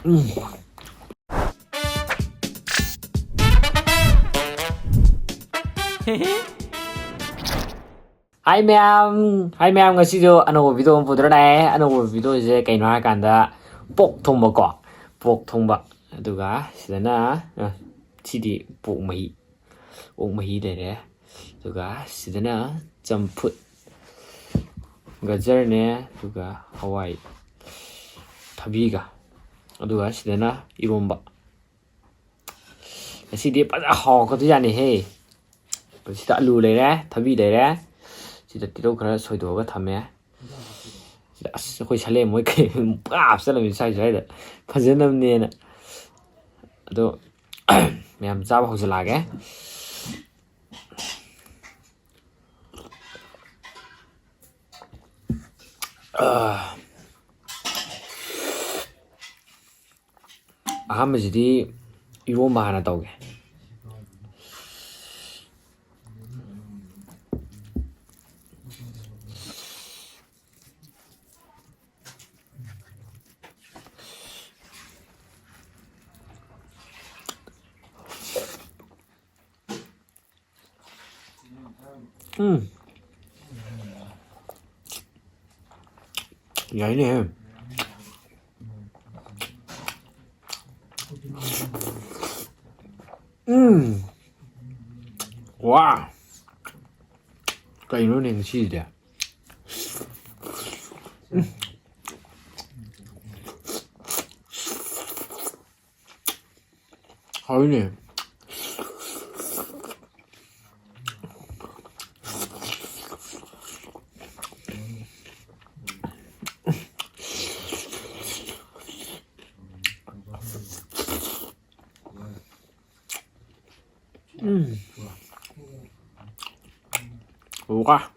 Hi ma'am, hi ma'am, ngasido anong video ang pudra na anong video is kay no kanda pork thongba ko pork thongba aduga sida na sidi pork mahi dere aduga sida na champut gajar ne aduga hawai thabiga aduga sida na iromba sidi pa haw ko to yani he sida alu lere thabi lere sida tiro khara soidoga thame as khoi sale moi ke pap sala mi sai sai da phajanam ne na ado myam chaba hojala ge aham jidi iromba hana tawge 야이네 와 cái nó nên chi đấy hỏi nè 와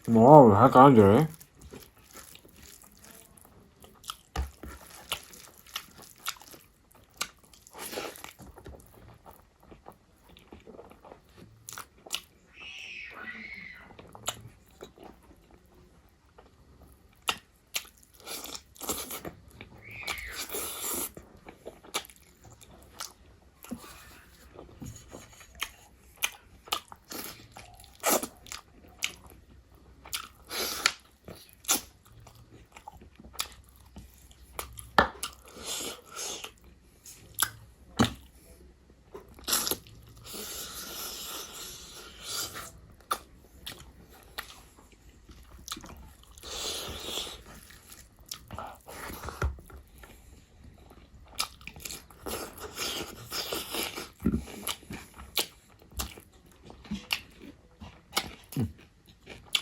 뭐 할까 이제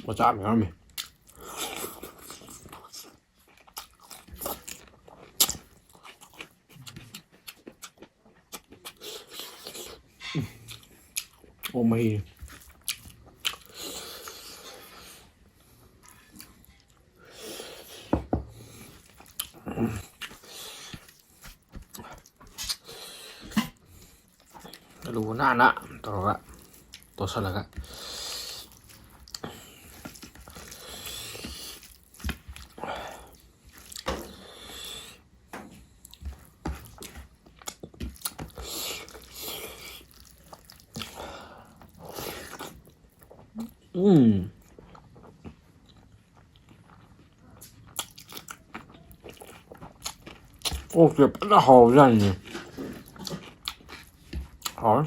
뭐 짜면 하면 오마이 lu nana toroga tosalaga ô kìa bắt nó hồ ra nhỉ hỏi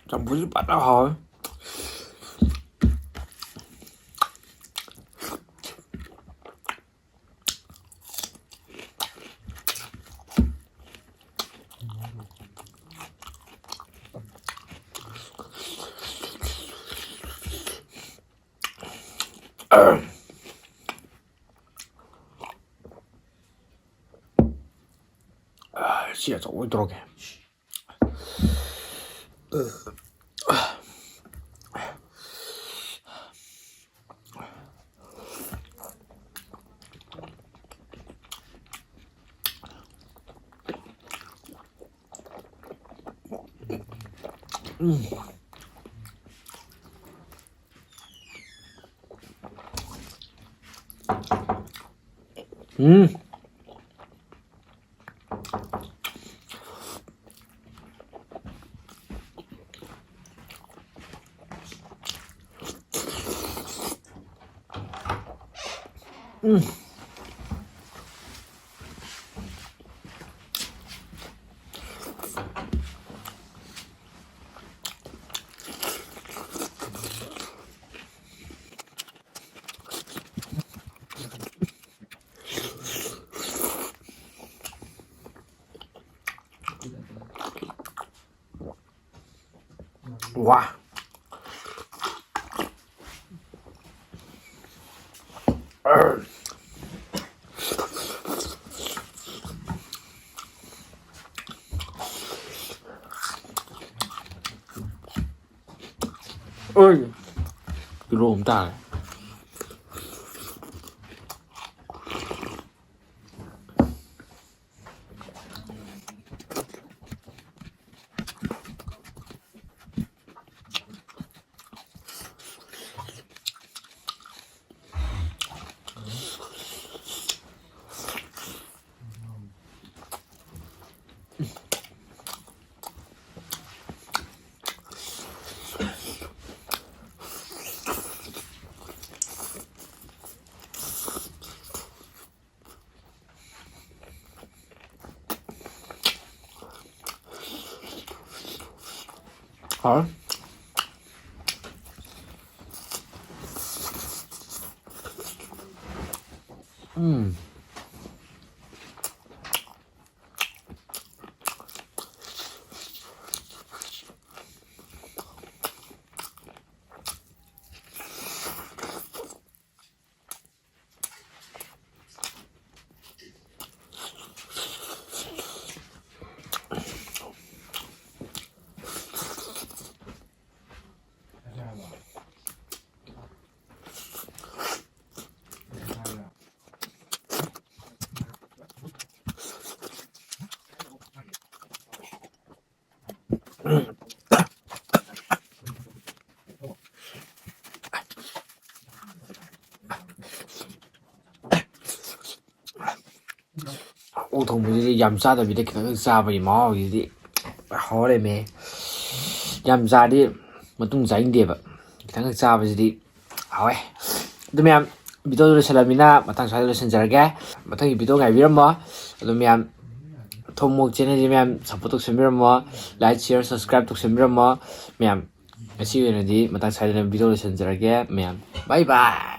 Chẳng bún bắt đâu hỏi. 진짜 저거 들어게. 와. ơi cái lô chúng ta này. Hả? 오 동물들이 얌싸다비데 그냥 싸버리 마오이디 허래매 얌싸디 마tung 자인데바 그냥 싸버지디 하웨 그러면 비디오를 촬영이나 마땅 잘 들으신지알게 마땅히 비디오 가이비럼 그러면 Thokmok channel support tok like share subscribe tok ma'am. Asi yun na di matang sa video lesson jarage ma'am. Bye bye.